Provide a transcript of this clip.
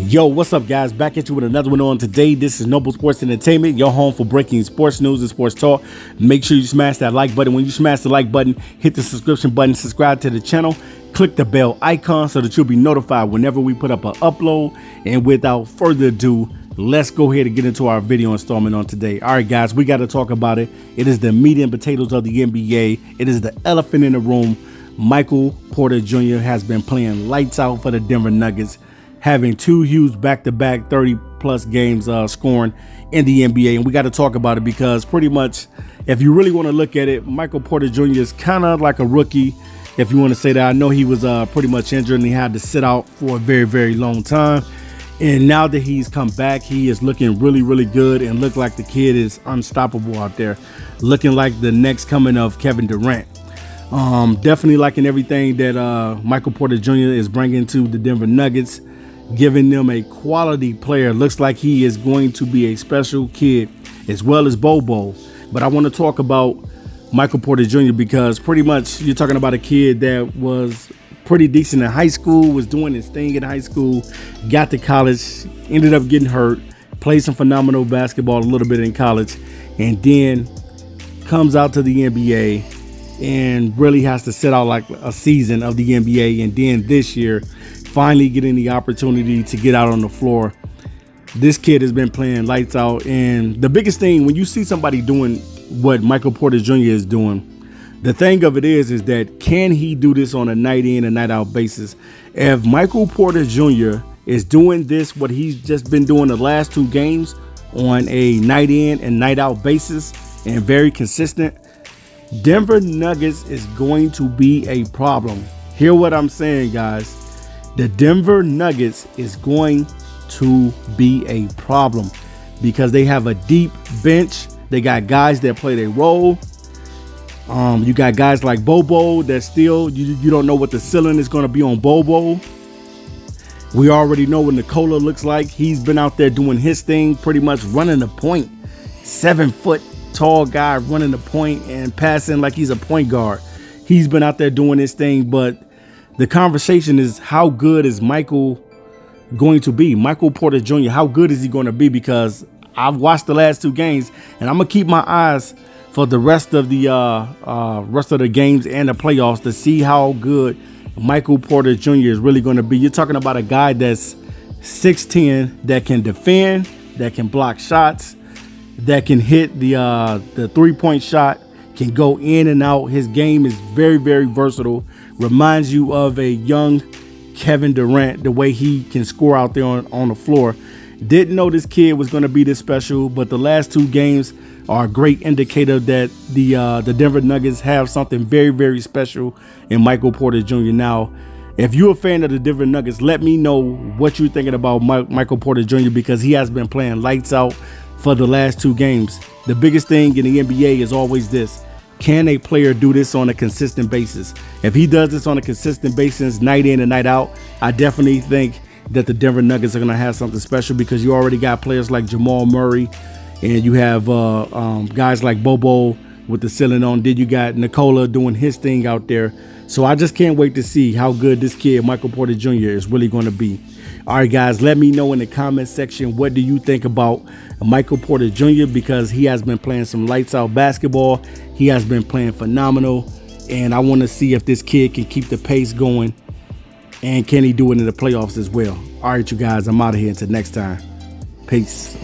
Yo, what's up, guys? Back at you with another one on today. This is Noble Sports Entertainment, your home for breaking sports news and sports talk. Make sure you smash that like button. When you smash the like button, hit the subscription button, subscribe to the channel, click the bell icon so that you'll be notified whenever we put up an upload. And without further ado, let's go ahead and get into our video installment on today. All right, guys, we got to talk about it. It is the meat and potatoes of the NBA. It is the elephant in the room. Michael Porter Jr. has been playing lights out for the Denver Nuggets, having two huge back-to-back 30-plus games scoring in the NBA. And we got to talk about it because pretty much, if you really want to look at it, Michael Porter Jr. is kind of like a rookie, if you want to say that. I know he was pretty much injured and he had to sit out for a very, very long time. And now that he's come back, he is looking really, really good and look like the kid is unstoppable out there, looking like the next coming of Kevin Durant. Definitely liking everything that Michael Porter Jr. is bringing to the Denver Nuggets, giving them a quality player. Looks like he is going to be a special kid as well as Bobo. But I want to talk about Michael Porter Jr. because pretty much you're talking about a kid that was pretty decent in high school, was doing his thing in high school, got to college, ended up getting hurt, played some phenomenal basketball a little bit in college, and then comes out to the NBA and really has to sit out like a season of the NBA, and then this year finally getting the opportunity to get out on the floor. This kid has been playing lights out, and the biggest thing when you see somebody doing what Michael Porter Jr. is doing, the thing of it is that can he do this on a night in and night out basis? If Michael Porter Jr. is doing this, what he's just been doing the last two games on a night in and night out basis and very consistent, Denver Nuggets is going to be a problem. Hear what I'm saying, guys. The Denver Nuggets is going to be a problem because they have a deep bench. They got guys that play their role. You got guys like Bobo that still, you don't know what the ceiling is going to be on Bobo. We already know what Nikola looks like. He's been out there doing his thing, pretty much running the point. 7 foot tall guy running the point and passing like he's a point guard. He's been out there doing his thing, but the conversation is how good is Michael going to be? Michael Porter Jr., how good is he going to be? Because I've watched the last two games and I'm going to keep my eyes for the rest of the games and the playoffs to see how good Michael Porter Jr. is really going to be. You're talking about a guy that's 6'10", that can defend, that can block shots, that can hit the three-point shot, can go in and out. His game is very, very versatile. Reminds you of a young Kevin Durant, the way he can score out there on the floor. Didn't know this kid was going to be this special, but the last two games are a great indicator that the Denver Nuggets have something very, very special in Michael Porter Jr. Now, if you're a fan of the Denver Nuggets, let me know what you're thinking about Michael Porter Jr. because he has been playing lights out for the last two games. The biggest thing in the NBA is always this: can a player do this on a consistent basis? If he does this on a consistent basis, night in and night out, I definitely think that the Denver Nuggets are going to have something special because you already got players like Jamal Murray, and you have guys like Bobo with the ceiling on. Then you got Nikola doing his thing out there. So I just can't wait to see how good this kid, Michael Porter Jr., is really going to be. All right, guys, let me know in the comment section, what do you think about Michael Porter Jr. because he has been playing some lights out basketball. He has been playing phenomenal, and I want to see if this kid can keep the pace going and can he do it in the playoffs as well. All right, you guys, I'm out of here until next time. Peace.